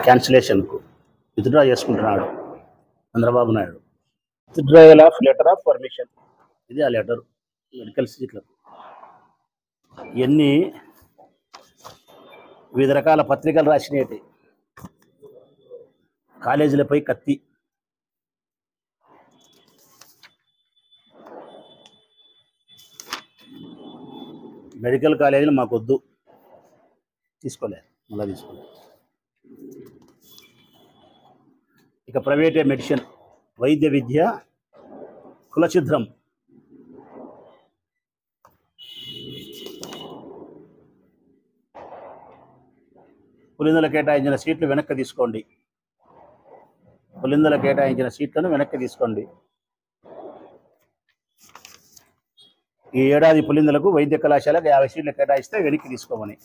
క్యాన్సిలేషన్కు withdraw చేసుకుంటున్నాడు Chandrababu Naidu. Withdrawal of letter of permission, ఇది ఆ లెటర్ మెడికల్ సీట్లకు. ఇవన్నీ వివిధ రకాల పత్రికలు రాసినవి. కాలేజీలపై కత్తి. మెడికల్ కాలేజీలు మాకొద్దు, తీసుకోలేదు, మళ్ళీ తీసుకోలేదు. ఇక ప్రైవేటే మెడిసిన్, వైద్య విద్య కులఛిద్రం. పులిందుల కేటాయించిన సీట్లు వెనక్కి తీసుకోండి, పులిందుల కేటాయించిన సీట్లను వెనక్కి తీసుకోండి. ఈ ఏడాది పులిందులకు వైద్య కళాశాలకు 50 సీట్లు కేటాయిస్తే వెనక్కి తీసుకోమని.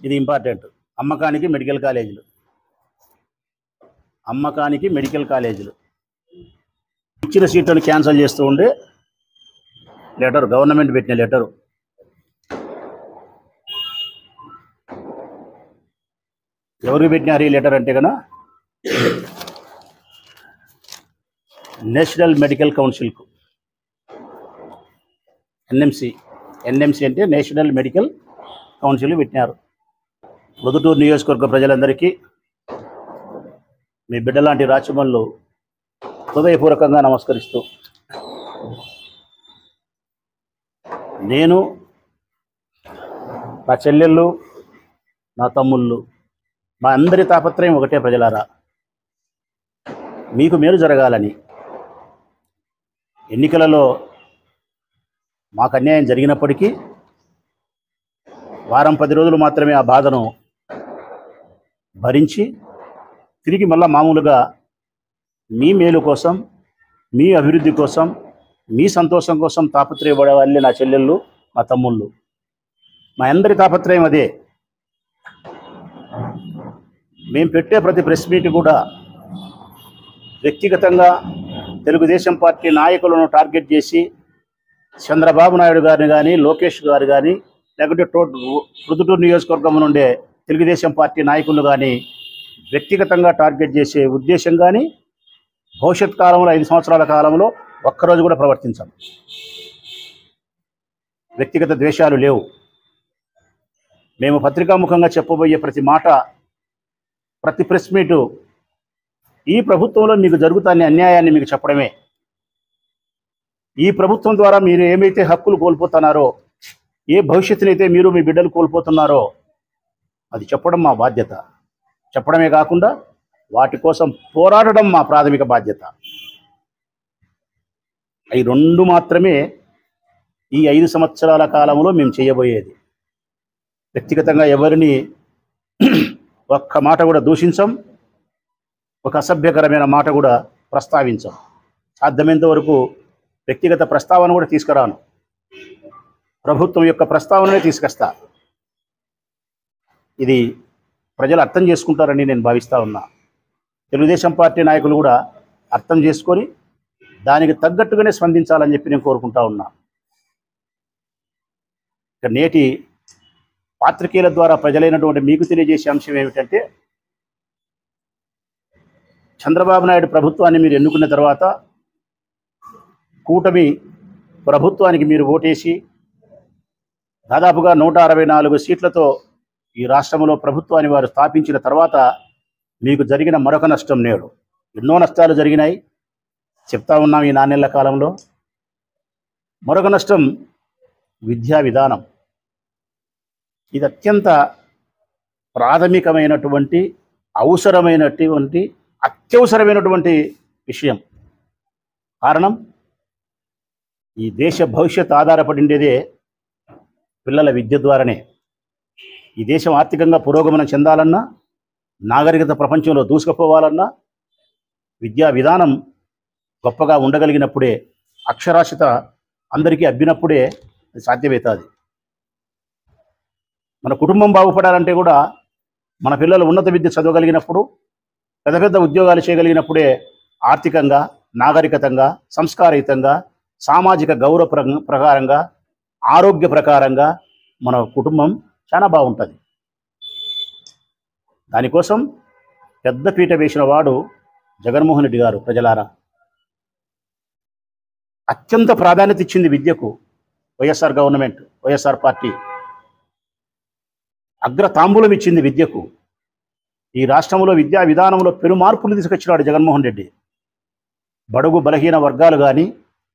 ఇది ఇంపార్టెంట్. అమ్మకానికి మెడికల్ కాలేజీలు, అమ్మకానికి మెడికల్ కాలేజీలు ఇచ్చిన సీట్లను క్యాన్సిల్ చేస్తూ ఉండే లెటర్, గవర్నమెంట్ పెట్టిన లెటరు. ఎవరికి పెట్టినారు ఈ లెటర్ అంటే కన్నా నేషనల్ మెడికల్ కౌన్సిల్కు, ఎన్ఎంసి అంటే నేషనల్ మెడికల్ కౌన్సిల్ పెట్టినారు. ప్రొద్దుటూరు నియోజకవర్గ ప్రజలందరికీ మీ బిడ్డలాంటి రాచమల్లు హృదయపూర్వకంగా నమస్కరిస్తూ, నేను, నా చెల్లెళ్ళు, నా తమ్ముళ్ళు, మా అందరి తాపత్రయం ఒకటే ప్రజలారా, మీకు మేలు జరగాలని. ఎన్నికలలో మాకు అన్యాయం జరిగినప్పటికీ వారం 10 రోజులు మాత్రమే ఆ బాధను భరించి తిరిగి మళ్ళా మామూలుగా మీ మేలు కోసం, మీ అభివృద్ధి కోసం, మీ సంతోషం కోసం తాపత్రయపడే వాళ్ళే నా చెల్లెళ్ళు, మా తమ్ముళ్ళు. మా అందరి తాపత్రయం అదే. మేము పెట్టే ప్రతి ప్రెస్ మీట్ కూడా వ్యక్తిగతంగా తెలుగుదేశం పార్టీ నాయకులను టార్గెట్ చేసి చంద్రబాబు నాయుడు గారిని కానీ, లోకేష్ గారు కానీ, లేకుంటే ప్రొద్దుటూరు నియోజకవర్గం నుండే తెలుగుదేశం పార్టీ నాయకులు కానీ వ్యక్తిగతంగా టార్గెట్ చేసే ఉద్దేశం కానీ భవిష్యత్ కాలంలో 5 సంవత్సరాల కాలంలో ఒక్కరోజు కూడా ప్రవర్తించాం. వ్యక్తిగత ద్వేషాలు లేవు. మేము పత్రికాముఖంగా చెప్పబోయే ప్రతి మాట, ప్రతి ప్రెస్ మీటు ఈ ప్రభుత్వంలో మీకు జరుగుతున్న అన్యాయాన్ని మీకు చెప్పడమే. ఈ ప్రభుత్వం ద్వారా మీరు ఏమైతే హక్కులు కోల్పోతున్నారో, ఏ భవిష్యత్తునైతే మీరు మీ బిడ్డలు కోల్పోతున్నారో అది చెప్పడం మా బాధ్యత. చెప్పడమే కాకుండా వాటి కోసం పోరాడడం మా ప్రాథమిక బాధ్యత. ఈ 2 మాత్రమే ఈ 5 సంవత్సరాల కాలంలో మేము చేయబోయేది. వ్యక్తిగతంగా ఎవరిని ఒక్క మాట కూడా దూషించం, ఒక అసభ్యకరమైన మాట కూడా ప్రస్తావించం. సాధ్యమైనంత వరకు వ్యక్తిగత ప్రస్తావన కూడా తీసుకురాను, ప్రభుత్వం యొక్క ప్రస్తావననే తీసుకొస్తా. ఇది ప్రజలు అర్థం చేసుకుంటారని నేను భావిస్తూ ఉన్నా. తెలుగుదేశం పార్టీ నాయకులు కూడా అర్థం చేసుకొని దానికి తగ్గట్టుగానే స్పందించాలని చెప్పి నేను కోరుకుంటా ఉన్నా. ఇక నేటి పాత్రికేయుల ద్వారా ప్రజలైనటువంటి మీకు తెలియజేసే అంశం ఏమిటంటే, చంద్రబాబు నాయుడు ప్రభుత్వాన్ని మీరు ఎన్నుకున్న తర్వాత కూటమి ప్రభుత్వానికి మీరు ఓటేసి దాదాపుగా 164 సీట్లతో ఈ రాష్ట్రంలో ప్రభుత్వాన్ని వారు స్థాపించిన తర్వాత మీకు జరిగిన మరొక నష్టం నేడు. ఎన్నో నష్టాలు జరిగినాయి, చెప్తా ఉన్నాం ఈ 4 నెలల కాలంలో. మరొక నష్టం విద్యా విధానం. ఇది అత్యంత ప్రాథమికమైనటువంటి, అవసరమైనటువంటి, అత్యవసరమైనటువంటి విషయం. కారణం, ఈ దేశ భవిష్యత్తు ఆధారపడిండేదే పిల్లల విద్య ద్వారానే. ఈ దేశం ఆర్థికంగా పురోగమనం చెందాలన్నా, నాగరికత ప్రపంచంలో దూసుకుపోవాలన్నా విద్యా విధానం గొప్పగా ఉండగలిగినప్పుడే, అక్షరాస్యత అందరికీ అబ్బినప్పుడే అది సాధ్యమవుతుంది. మన కుటుంబం బాగుపడాలంటే కూడా మన పిల్లలు ఉన్నత విద్య చదవగలిగినప్పుడు, పెద్ద పెద్ద ఉద్యోగాలు చేయగలిగినప్పుడే ఆర్థికంగా, నాగరికతంగా, సంస్కారయుతంగా, సామాజిక గౌరవ ప్రకారంగా, ఆరోగ్య ప్రకారంగా మన కుటుంబం చాలా బాగుంటుంది. దానికోసం పెద్ద పీట వేసిన వాడు జగన్మోహన్ రెడ్డి గారు. ప్రజలారా, అత్యంత ప్రాధాన్యత ఇచ్చింది విద్యకు వైఎస్ఆర్ గవర్నమెంట్, వైఎస్ఆర్ పార్టీ అగ్రతాంబూలం ఇచ్చింది విద్యకు. ఈ రాష్ట్రంలో విద్యా విధానంలో పెను మార్పులు తీసుకొచ్చినాడు జగన్మోహన్ రెడ్డి. బడుగు బలహీన వర్గాలు కానీ,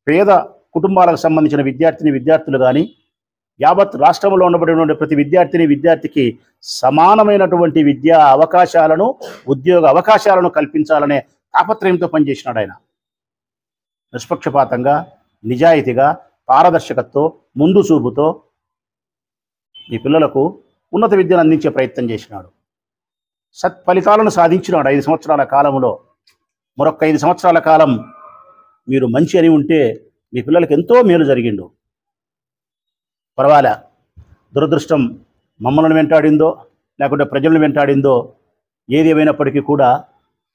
పేద కుటుంబాలకు సంబంధించిన విద్యార్థులు కానీ, యావత్ రాష్ట్రంలో ఉండబడిన ప్రతి విద్యార్థికి సమానమైనటువంటి విద్యా అవకాశాలను, ఉద్యోగ అవకాశాలను కల్పించాలనే తాపత్రయంతో పనిచేసినాడు ఆయన. నిష్పక్షపాతంగా, నిజాయితీగా, పారదర్శకతతో, ముందు చూపుతో ఈ పిల్లలకు ఉన్నత విద్యను అందించే ప్రయత్నం చేసినాడు. సత్ఫలితాలను సాధించినాడు 5 సంవత్సరాల కాలంలో. మరొక 5 సంవత్సరాల కాలం మీరు మంచి అని ఉంటే మీ పిల్లలకి ఎంతో మేలు జరిగిండు. పర్వాలే, దురదృష్టం మమ్మల్ని వెంటాడిందో లేకుంటే ప్రజలను వెంటాడిందో ఏది ఏమైనప్పటికీ కూడా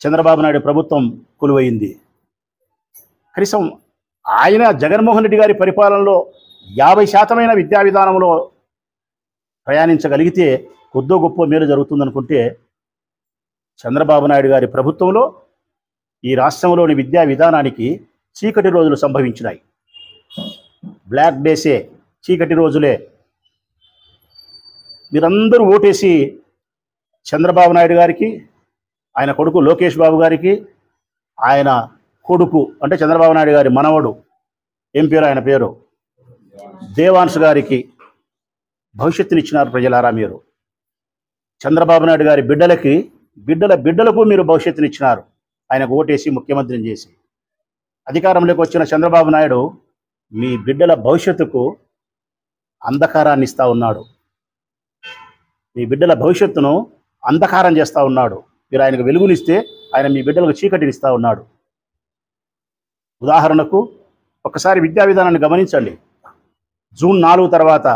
చంద్రబాబు నాయుడు ప్రభుత్వం కొలువైంది. కనీసం ఆయన జగన్మోహన్ రెడ్డి గారి పరిపాలనలో 50% విద్యా విధానంలో ప్రయాణించగలిగితే కొద్దో గొప్ప మేలు జరుగుతుందనుకుంటే, చంద్రబాబు నాయుడు గారి ప్రభుత్వంలో ఈ రాష్ట్రంలోని విద్యా విధానానికి చీకటి రోజులు సంభవించినాయి. బ్లాక్ డేసే, చీకటి రోజులే. మీరందరూ ఓటేసి చంద్రబాబు నాయుడు గారికి, ఆయన కొడుకు లోకేష్ బాబు గారికి, ఆయన కొడుకు అంటే చంద్రబాబు నాయుడు గారి మనవడు, ఏం పేరు ఆయన పేరు, దేవాంశ్ గారికి భవిష్యత్తునిచ్చినారు. ప్రజలారా, మీరు చంద్రబాబు నాయుడు గారి బిడ్డలకు మీరు భవిష్యత్తునిచ్చినారు. ఆయనకు ఓటేసి ముఖ్యమంత్రిని చేసి అధికారంలోకి వచ్చిన చంద్రబాబు నాయుడు మీ బిడ్డల భవిష్యత్తుకు అంధకారాన్ని ఇస్తూ ఉన్నాడు. మీ బిడ్డల భవిష్యత్తును అంధకారం చేస్తూ ఉన్నాడు. మీరు ఆయనకు వెలుగునిస్తే ఆయన మీ బిడ్డలకు చీకటినిస్తూ ఉన్నాడు. ఉదాహరణకు ఒకసారి విద్యా విధానాన్ని గమనించండి. జూన్ 4 తర్వాత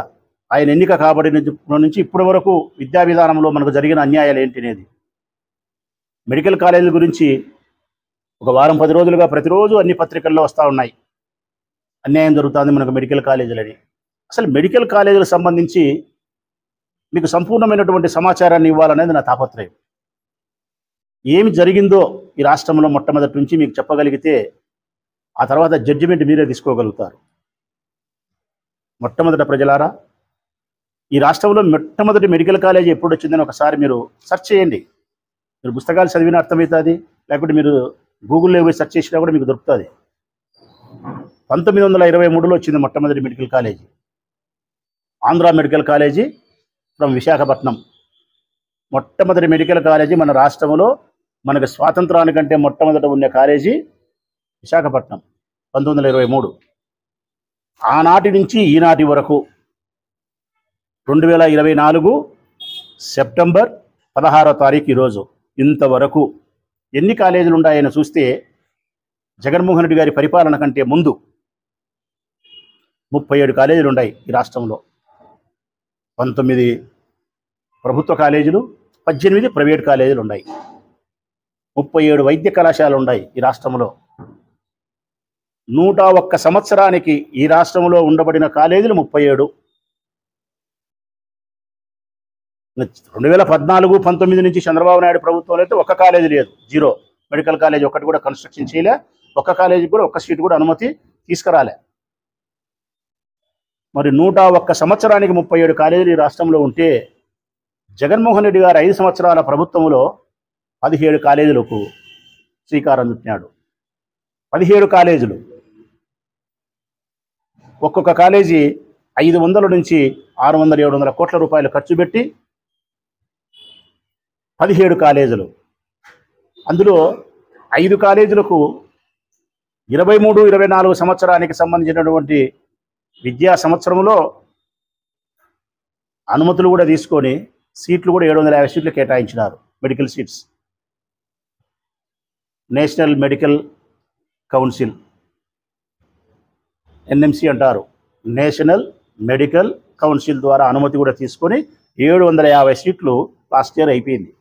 ఆయన ఎన్నిక కాబడిన నుంచి ఇప్పటి వరకు విద్యా విధానంలో మనకు జరిగిన అన్యాయాలు ఏంటినేది. మెడికల్ కాలేజీల గురించి ఒక వారం 10 రోజులుగా ప్రతిరోజు అన్ని పత్రికల్లో వస్తూ ఉన్నాయి. అన్యాయం జరుగుతుంది మనకు మెడికల్ కాలేజీలని. అసలు మెడికల్ కాలేజీలకు సంబంధించి మీకు సంపూర్ణమైనటువంటి సమాచారాన్ని ఇవ్వాలనేది నా తాపత్రయం. ఏమి జరిగిందో ఈ రాష్ట్రంలో మొట్టమొదటి నుంచి మీకు చెప్పగలిగితే ఆ తర్వాత జడ్జిమెంట్ మీరే తీసుకోగలుగుతారు. మొట్టమొదట ప్రజలారా, ఈ రాష్ట్రంలో మొట్టమొదటి మెడికల్ కాలేజీ ఎప్పుడు వచ్చిందని ఒకసారి మీరు సెర్చ్ చేయండి. మీరు పుస్తకాలు చదివిన అర్థమవుతుంది, లేకపోతే మీరు గూగుల్లో పోయి సెర్చ్ చేసినా కూడా మీకు దొరుకుతుంది. 1923లో వచ్చింది మొట్టమొదటి medical college, Andhra medical college from Visakhapatnam. మొట్టమొదటి మెడికల్ కాలేజీ మన రాష్ట్రంలో మనకు స్వాతంత్రానికంటే మొట్టమొదట ఉన్న కాలేజీ విశాఖపట్నం 1923. ఆనాటి నుంచి ఈనాటి వరకు 2024 సెప్టెంబర్ 16వ తారీఖు ఈరోజు ఇంతవరకు ఎన్ని కాలేజీలు ఉన్నాయని చూస్తే జగన్మోహన్ రెడ్డి గారి పరిపాలన కంటే ముందు 37 కాలేజీలు ఉన్నాయి ఈ రాష్ట్రంలో. 19 ప్రభుత్వ కాలేజీలు, 18 ప్రైవేట్ కాలేజీలు ఉన్నాయి. 37 వైద్య కళాశాలలు ఉన్నాయి ఈ రాష్ట్రంలో. 101 సంవత్సరానికి ఈ రాష్ట్రంలో ఉండబడిన కాలేజీలు 37. 2014-19 నుంచి చంద్రబాబు నాయుడు ప్రభుత్వంలో అయితే ఒక్క కాలేజీ లేదు, 0. మెడికల్ కాలేజ్ ఒక్కటి కూడా కన్స్ట్రక్షన్ చేయలే. ఒక్క కాలేజీకి కూడా ఒక్క సీటు కూడా అనుమతి తీసుకురాలే. మరి 101 సంవత్సరానికి 37 కాలేజీలు ఈ రాష్ట్రంలో ఉంటే జగన్మోహన్ రెడ్డి గారు 5 సంవత్సరాల ప్రభుత్వంలో 17 కాలేజీలకు శ్రీకారం చుట్టినాడు. 17 కాలేజీలు, ఒక్కొక్క కాలేజీ 500 నుంచి 600-700 కోట్ల రూపాయలు ఖర్చు పెట్టి 17 కాలేజీలు. అందులో 5 కాలేజీలకు 23-24 సంవత్సరానికి సంబంధించినటువంటి విద్యా సంవత్సరంలో అనుమతులు కూడా తీసుకొని సీట్లు కూడా 750 సీట్లు కేటాయించినారు, medical seats. National medical council, NMC అంటారు, నేషనల్ మెడికల్ కౌన్సిల్ ద్వారా అనుమతి కూడా తీసుకొని 750 సీట్లు లాస్ట్ ఇయర్ అయిపోయింది.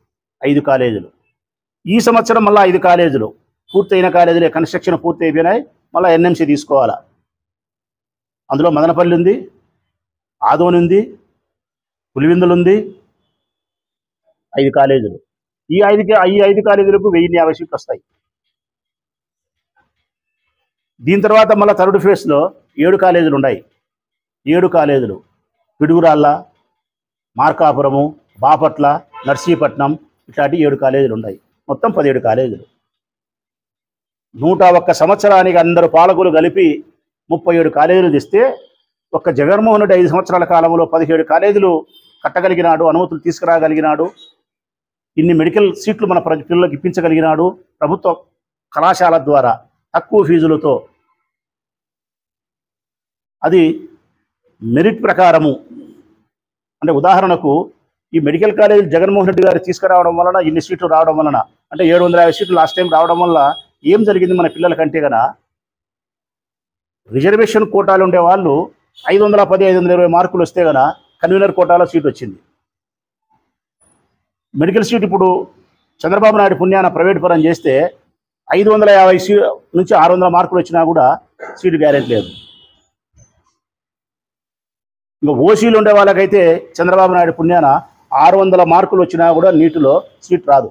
5 కాలేజీలు. ఈ సంవత్సరం మళ్ళీ 5 కాలేజీలు పూర్తయిన కాలేజీలే, కన్స్ట్రక్షన్ పూర్తి అయిపోయినాయి, మళ్ళీ ఎన్ఎంసి తీసుకోవాలా. అందులో మదనపల్లి ఉంది, ఆదోని ఉంది, పులివెందులు ఉంది, 5 కాలేజీలు. ఈ 5 కాలేజీలకు 1050 సీట్లు వస్తాయి. దీని తర్వాత మళ్ళీ థర్డ్ ఫేజ్లో 7 కాలేజీలు ఉన్నాయి. 7 కాలేజీలు పిడుగురాళ్ళ, మార్కాపురము, బాపట్ల, నర్సీపట్నం ఇట్లాంటి 7 కాలేజీలు ఉన్నాయి. మొత్తం 17 కాలేజీలు. 101 సంవత్సరానికి అందరు పాలకులు కలిపి 37 కాలేజీలు తెస్తే ఒక్క జగన్మోహన్ రెడ్డి 5 సంవత్సరాల కాలంలో 17 కాలేజీలు కట్టగలిగినాడు, అనుమతులు తీసుకురాగలిగినాడు, ఇన్ని మెడికల్ సీట్లు మన పిల్లలకు ఇప్పించగలిగినాడు. ప్రభుత్వ కళాశాల ద్వారా తక్కువ ఫీజులతో, అది మెరిట్ ప్రకారము. అంటే ఉదాహరణకు ఈ మెడికల్ కాలేజీ జగన్మోహన్ రెడ్డి గారు తీసుకురావడం వలన ఇన్ని సీట్లు రావడం వలన, అంటే 750 సీట్లు లాస్ట్ టైం రావడం వల్ల ఏం జరిగింది మన పిల్లలకంటే కన్నా, రిజర్వేషన్ కోటాలు ఉండే వాళ్ళు 510, 520 మార్కులు వస్తే కన్నా కన్వీనర్ కోటాలో సీట్ వచ్చింది. మెడికల్ సీట్ ఇప్పుడు చంద్రబాబు నాయుడు పుణ్యాన ప్రైవేట్ పరం చేస్తే 550 నుంచి 600 మార్కులు వచ్చినా కూడా సీటు గ్యారెంటీ లేదు. ఇంకా ఓసీలు ఉండే వాళ్ళకైతే చంద్రబాబు నాయుడు పుణ్యాన 600 మార్కులు వచ్చినా కూడా నీటిలో సీట్ రాదు.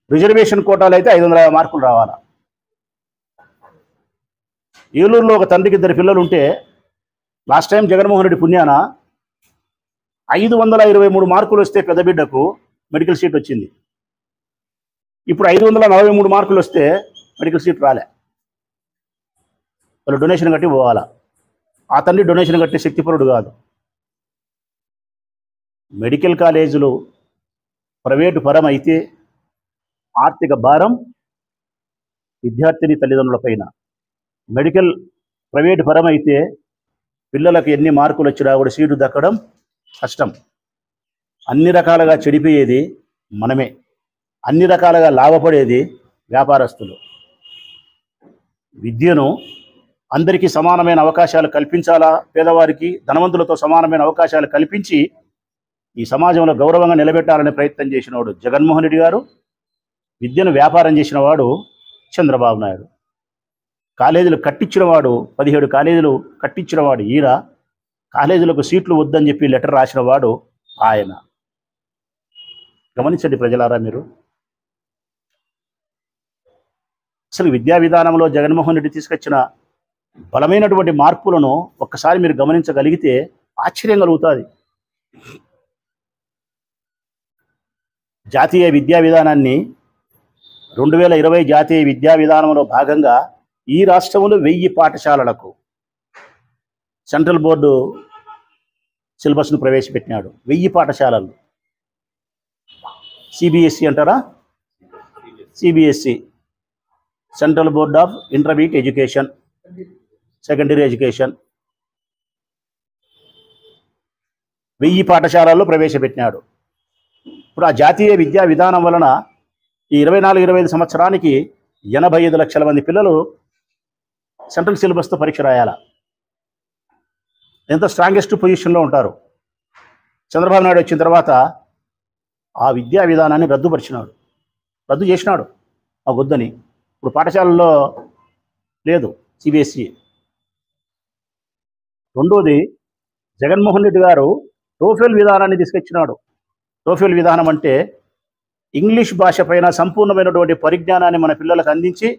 రిజర్వేషన్ కోటాలు అయితే 550 మార్కులు రావాలా. ఏలూరులో ఒక తండ్రికి 2 పిల్లలు ఉంటే లాస్ట్ టైం జగన్మోహన్ రెడ్డి పుణ్యాన 523 మార్కులు వస్తే పెద్ద బిడ్డకు మెడికల్ సీట్ వచ్చింది. ఇప్పుడు 543 మార్కులు వస్తే మెడికల్ సీట్ రాలే. వాళ్ళు డొనేషన్ కట్టి పోవాలా. ఆ తండ్రి డొనేషన్ కట్టే శక్తిపరుడు కాదు. మెడికల్ కాలేజీలు ప్రైవేటు పరం అయితే ఆర్థిక భారం విద్యార్థిని తల్లిదండ్రుల పైన. మెడికల్ ప్రైవేటు పరం అయితే పిల్లలకు ఎన్ని మార్కులు వచ్చినా కూడా సీటు దక్కడం కష్టం. అన్ని రకాలుగా చెడిపోయేది మనమే, అన్ని రకాలుగా లాభపడేది వ్యాపారస్తులు. విద్యను అందరికీ సమానమైన అవకాశాలు కల్పించాలా, పేదవారికి ధనవంతులతో సమానమైన అవకాశాలు కల్పించి ఈ సమాజంలో గౌరవంగా నిలబెట్టాలనే ప్రయత్నం చేసినవాడు జగన్మోహన్ రెడ్డి గారు. విద్యను వ్యాపారం చేసిన వాడు చంద్రబాబు నాయుడు. కాలేజీలు కట్టించినవాడు, 17 కాలేజీలు కట్టించినవాడు ఈయన. కాలేజీలకు సీట్లు వద్దని చెప్పి లెటర్ రాసినవాడు ఆయన. గమనించండి ప్రజలారా మీరు. అసలు విద్యా విధానంలో జగన్మోహన్ రెడ్డి తీసుకొచ్చిన బలమైనటువంటి మార్పులను ఒక్కసారి మీరు గమనించగలిగితే ఆశ్చర్యం కలుగుతుంది. జాతీయ విద్యా విధానాన్ని 2020 జాతీయ విద్యా విధానంలో భాగంగా ఈ రాష్ట్రంలో 1000 పాఠశాలలకు సెంట్రల్ బోర్డు సిలబస్ను ప్రవేశపెట్టినాడు. 1000 పాఠశాలలు. సిబిఎస్ఈ అంటారా? CBSE, central board of intermediate education, secondary education. 1000 పాఠశాలల్లో ప్రవేశపెట్టినాడు. ఇప్పుడు ఆ జాతీయ విద్యా విధానం వలన ఈ 24-25 సంవత్సరానికి 85 లక్షల మంది పిల్లలు సెంట్రల్ సిలబస్తో పరీక్ష రాయాలా. ఎంత స్ట్రాంగెస్ట్ పొజిషన్లో ఉంటారు. చంద్రబాబు నాయుడు వచ్చిన తర్వాత ఆ విద్యా విధానాన్ని రద్దు చేసినాడు ఆ వద్దని. ఇప్పుడు పాఠశాలల్లో లేదు సిబిఎస్ఈ. రెండోది, జగన్మోహన్ రెడ్డి గారు టోఫెల్ విధానాన్ని తీసుకొచ్చినాడు. టోఫెల్ విధానం అంటే ఇంగ్లీష్ భాష పైన సంపూర్ణమైనటువంటి పరిజ్ఞానాన్ని మన పిల్లలకు అందించి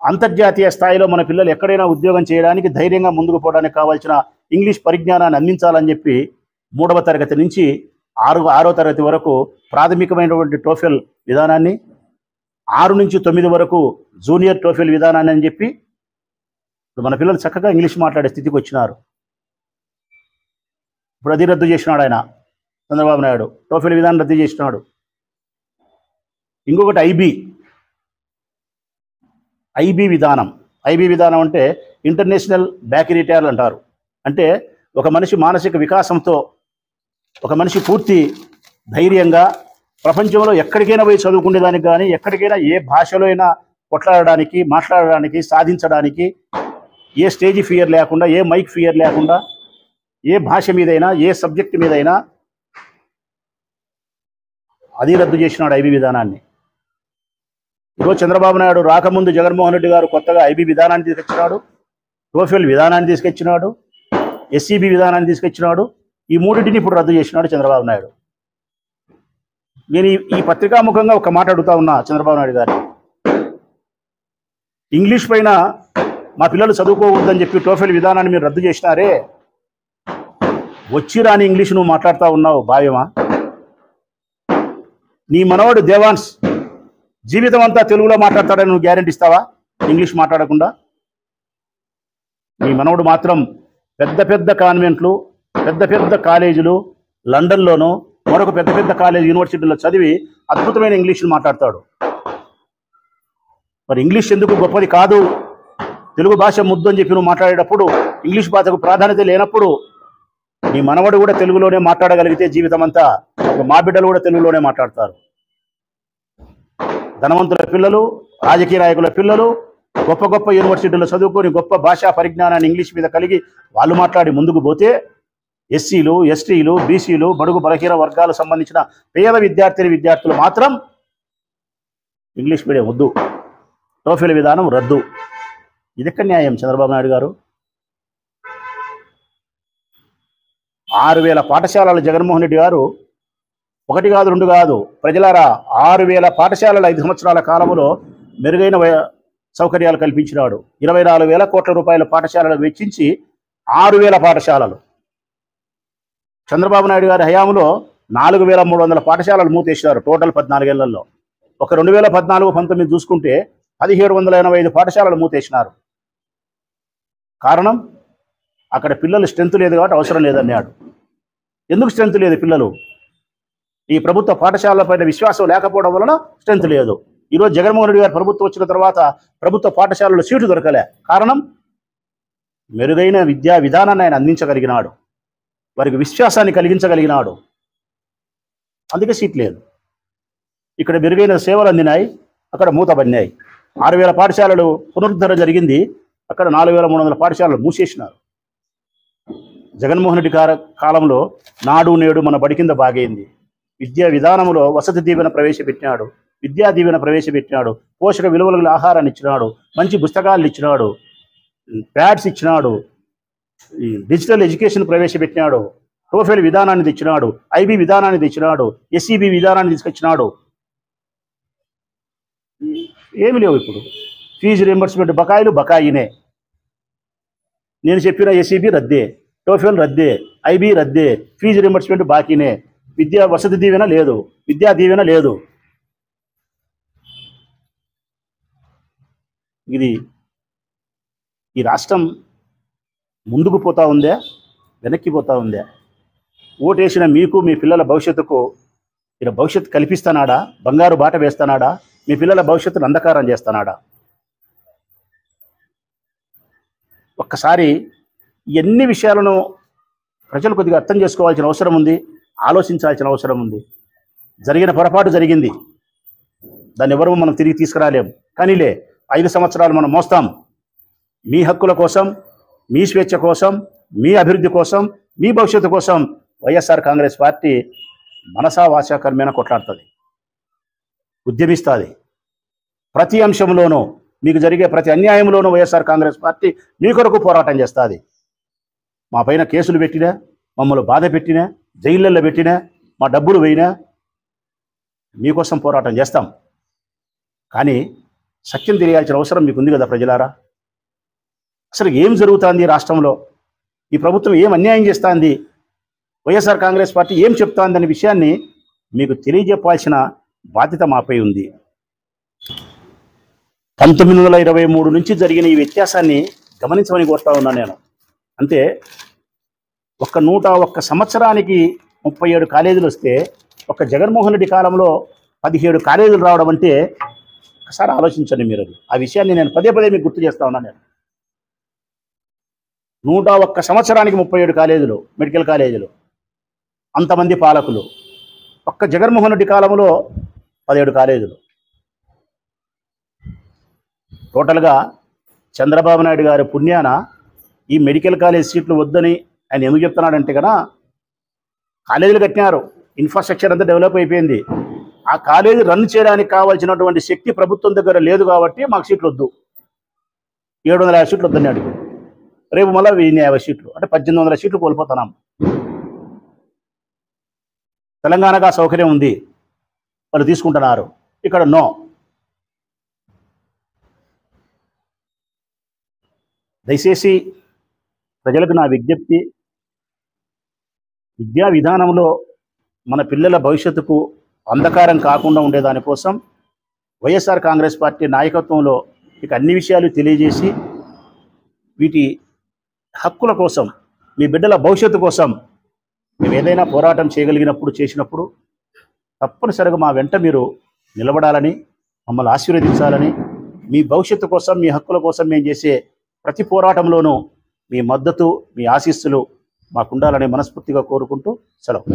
అంతర్జాతీయ స్థాయిలో మన పిల్లలు ఎక్కడైనా ఉద్యోగం చేయడానికి ధైర్యంగా ముందుకు పోవడానికి కావాల్సిన ఇంగ్లీష్ పరిజ్ఞానాన్ని అందించాలని చెప్పి 3వ తరగతి నుంచి 6వ తరగతి వరకు ప్రాథమికమైనటువంటి టోఫెల్ విధానాన్ని, 6 నుంచి 9 వరకు జూనియర్ టోఫెల్ విధానాన్ని అని చెప్పి మన పిల్లలు చక్కగా ఇంగ్లీష్ మాట్లాడే స్థితికి వచ్చినారు. ఇప్పుడు అది రద్దు చేసినాడు ఆయన చంద్రబాబు నాయుడు. టోఫెల్ విధానం రద్దు చేసినాడు. ఇంకొకటి ఐబీ విధానం. ఐబీ విధానం అంటే ఇంటర్నేషనల్ బ్యాక్టీరియల్ అంటారు. అంటే ఒక మనిషి మానసిక వికాసంతో, ఒక మనిషి పూర్తి ధైర్యంగా ప్రపంచంలో ఎక్కడికైనా పోయి చదువుకునేదానికి కానీ, ఎక్కడికైనా ఏ భాషలో అయినా కొట్లాడడానికి, మాట్లాడడానికి, సాధించడానికి ఏ స్టేజ్ ఫియర్ లేకుండా, ఏ మైక్ ఫియర్ లేకుండా, ఏ భాష మీదైనా, ఏ సబ్జెక్ట్ మీదైనా అది రద్దు చేసినాడు ఐబీ విధానాన్ని. ఈరోజు చంద్రబాబు నాయుడు రాకముందు జగన్మోహన్ రెడ్డి గారు కొత్తగా ఐబీ విధానాన్ని తీసుకొచ్చినాడు, టోఫెల్ విధానాన్ని తీసుకొచ్చినాడు. ఎస్సీబీ విధానాన్ని తీసుకొచ్చినాడు. ఈ మూడింటిని ఇప్పుడు రద్దు చేసినాడు చంద్రబాబు నాయుడు. నేను ఈ పత్రికాముఖంగా ఒక మాట అడుగుతా ఉన్నా చంద్రబాబు నాయుడు గారు, ఇంగ్లీష్ పైన మా పిల్లలు చదువుకోవద్దని చెప్పి టోఫెల్ విధానాన్ని మీరు రద్దు చేసినారే, వచ్చి రాని ఇంగ్లీష్ నువ్వు మాట్లాడుతూ ఉన్నావు భావ్యమా? నీ మనవాడు దేవాన్స్ జీవితం అంతా తెలుగులో మాట్లాడతాడని నువ్వు గ్యారెంటీ ఇస్తావా ఇంగ్లీష్ మాట్లాడకుండా? నీ మనవడు మాత్రం పెద్ద పెద్ద కాన్వెంట్లు, పెద్ద పెద్ద కాలేజీలు, లండన్లోనూ మరొక పెద్ద పెద్ద కాలేజ్ యూనివర్సిటీలో చదివి అద్భుతమైన ఇంగ్లీష్ని మాట్లాడతాడు. మరి ఇంగ్లీష్ ఎందుకు గొప్పది కాదు, తెలుగు భాష ముద్దు అని చెప్పి నువ్వు మాట్లాడేటప్పుడు, ఇంగ్లీష్ భాషకు ప్రాధాన్యత లేనప్పుడు నీ మనవడు కూడా తెలుగులోనే మాట్లాడగలిగితే జీవితం అంతా, మా బిడ్డలు కూడా తెలుగులోనే మాట్లాడతారు. ధనవంతుల పిల్లలు, రాజకీయ నాయకుల పిల్లలు గొప్ప గొప్ప యూనివర్సిటీలో చదువుకొని గొప్ప భాషా పరిజ్ఞానాన్ని ఇంగ్లీష్ మీద కలిగి వాళ్ళు మాట్లాడి ముందుకు పోతే, ఎస్సీలు, ఎస్టీలు, బీసీలు, బడుగు బలహీన వర్గాలకు సంబంధించిన పేద విద్యార్థులు మాత్రం ఇంగ్లీష్ మీడియం వద్దు, టోఫెల్ విధానం రద్దు. ఇదెక్కడ న్యాయం చంద్రబాబు నాయుడు గారు? 6,000 పాఠశాలలు జగన్మోహన్ రెడ్డి గారు, 1 కాదు 2 కాదు, ప్రజలారా 6,000 పాఠశాలల 5 సంవత్సరాల కాలంలో మెరుగైన సౌకర్యాలు కల్పించినాడు. 24,000 కోట్ల రూపాయల పాఠశాలలు వెచ్చించి 6,000 పాఠశాలలు. చంద్రబాబు నాయుడు గారి హయాంలో 4,300 పాఠశాలలు మూతేసినారు టోటల్ 14 ఏళ్లలో. ఒక 2014-19 చూసుకుంటే 1,785 పాఠశాలలు మూతేసినారు. కారణం అక్కడ పిల్లలు స్ట్రెంత్ లేదు కాబట్టి అవసరం లేదన్నాడు. ఎందుకు స్ట్రెంత్ లేదు? పిల్లలు ఈ ప్రభుత్వ పాఠశాలలపైన విశ్వాసం లేకపోవడం వలన స్ట్రెంత్ లేదు. ఈరోజు జగన్మోహన్ రెడ్డి గారు ప్రభుత్వం వచ్చిన తర్వాత ప్రభుత్వ పాఠశాలలో సీటు దొరకలే. కారణం మెరుగైన విద్యా విధానాన్ని ఆయన అందించగలిగినాడు, వారికి విశ్వాసాన్ని కలిగించగలిగినాడు, అందుకే సీట్ లేదు. ఇక్కడ మెరుగైన సేవలు అందినాయి, అక్కడ మూతబడినాయి. 6,000 పాఠశాలలు పునరుద్ధరణ జరిగింది, అక్కడ 4,300 పాఠశాలలు మూసేసినారు. జగన్మోహన్ రెడ్డి కాలంలో నాడు నేడు మన బడి కింద బాగైంది. విద్యా విధానంలో వసతి దీవెన ప్రవేశపెట్టినాడు, విద్యా దీవెన ప్రవేశపెట్టినాడు, పోషక విలువల ఆహారాన్ని ఇచ్చినాడు, మంచి పుస్తకాలు ఇచ్చినాడు, ప్యాడ్స్ ఇచ్చినాడు, డిజిటల్ ఎడ్యుకేషన్ ప్రవేశపెట్టినాడు, టోఫెల్ విధానాన్ని తెచ్చినాడు, ఐబీ విధానాన్ని తెచ్చినాడు, ఎస్సీబీ విధానాన్ని తీసుకొచ్చినాడు. ఏమి లేవు. ఇప్పుడు ఫీజు రియంబర్స్మెంట్ బకాయినే. నేను చెప్పిన ఎస్సీబీ రద్దే, టోఫెల్ రద్దే, ఐబీ రద్దే, ఫీజు రియంబర్స్మెంట్ బాకీనే, విద్యా వసతి దీవెన లేదు, విద్యా దీవెన లేదు. ఇది ఈ రాష్ట్రం ముందుకు పోతా ఉందా, వెనక్కి పోతా ఉందా? ఓటేసిన మీకు, మీ పిల్లల భవిష్యత్తుకు ఈయన భవిష్యత్తు కల్పిస్తున్నాడా? బంగారు బాట వేస్తున్నాడా? మీ పిల్లల భవిష్యత్తును అంధకారం చేస్తున్నాడా? ఒక్కసారి ఎన్ని విషయాలను ప్రజలు కొద్దిగా అర్థం చేసుకోవాల్సిన అవసరం ఉంది, ఆలోచించాల్సిన అవసరం ఉంది. జరిగిన పొరపాటు జరిగింది, దాన్ని ఎవరు మనం తిరిగి తీసుకురాలేం. కానీలే 5 సంవత్సరాలు మనం మోస్తాం. మీ హక్కుల కోసం, మీ స్వేచ్ఛ కోసం, మీ అభివృద్ధి కోసం, మీ భవిష్యత్తు కోసం వైఎస్ఆర్ కాంగ్రెస్ పార్టీ మనసా వాచా కర్మేణ కొట్లాడుతుంది, ఉద్యమిస్తుంది. ప్రతి అంశంలోనూ, మీకు జరిగే ప్రతి అన్యాయంలోనూ వైఎస్ఆర్ కాంగ్రెస్ పార్టీ మీ కొరకు పోరాటం చేస్తుంది. మా పైన కేసులు పెట్టినా, మమ్మల్ని బాధ పెట్టినా, జైళ్ళల్లో పెట్టినా, మా డబ్బులు పోయినా మీకోసం పోరాటం చేస్తాం. కానీ సత్యం తెలియాల్సిన అవసరం మీకు ఉంది కదా ప్రజలారా. అసలు ఏం జరుగుతుంది రాష్ట్రంలో? ఈ ప్రభుత్వం ఏం అన్యాయం చేస్తుంది? వైఎస్ఆర్ కాంగ్రెస్ పార్టీ ఏం చెప్తాందనే విషయాన్ని మీకు తెలియజెప్పాల్సిన బాధ్యత మాపై ఉంది. 1923 నుంచి జరిగిన ఈ వ్యత్యాసాన్ని గమనించమని కోరుతా ఉన్నాను నేను. అంటే 101 సంవత్సరానికి 37 కాలేజీలు వస్తే, ఒక జగన్మోహన్ రెడ్డి కాలంలో 17 కాలేజీలు రావడం అంటే ఒకసారి ఆలోచించండి మీరు. ఆ విషయాన్ని నేను పదే మీకు గుర్తు చేస్తా ఉన్నాను. నేను 101 సంవత్సరానికి 37 కాలేజీలు, మెడికల్ కాలేజీలు, అంతమంది పాలకులు. ఒక్క జగన్మోహన్ రెడ్డి కాలంలో 17 కాలేజీలు. టోటల్గా చంద్రబాబు నాయుడు గారి పుణ్యాన ఈ మెడికల్ కాలేజ్ సీట్లు వద్దని ఆయన ఎందుకు చెప్తున్నాడంటే కదా, కాలేజీలు కట్టినారు, ఇన్ఫ్రాస్ట్రక్చర్ అంతా డెవలప్ అయిపోయింది. ఆ కాలేజీ రన్ చేయడానికి కావాల్సినటువంటి శక్తి ప్రభుత్వం దగ్గర లేదు కాబట్టి మాకు సీట్లు వద్దు, 750 సీట్లు వద్దన్నాడు. రేపు మళ్ళీ 1050 సీట్లు అంటే 1800 సీట్లు కోల్పోతున్నాం. తెలంగాణకు ఆ సౌకర్యం ఉంది, వాళ్ళు తీసుకుంటున్నారు, ఇక్కడ నో. దయచేసి ప్రజలకు నా విజ్ఞప్తి, విద్యా విధానంలో మన పిల్లల భవిష్యత్తుకు అంధకారం కాకుండా ఉండేదానికోసం వైఎస్ఆర్ కాంగ్రెస్ పార్టీ నాయకత్వంలో మీకు అన్ని విషయాలు తెలియజేసి వీటి హక్కుల కోసం, మీ బిడ్డల భవిష్యత్తు కోసం మేము ఏదైనా పోరాటం చేసినప్పుడు తప్పనిసరిగా మా వెంట మీరు నిలబడాలని, మమ్మల్ని ఆశీర్వదించాలని, మీ భవిష్యత్తు కోసం, మీ హక్కుల కోసం మేము చేసే ప్రతి పోరాటంలోనూ మీ మద్దతు, మీ ఆశీస్సులు మాకుండాలని మనస్ఫూర్తిగా కోరుకుంటూ సెలవు.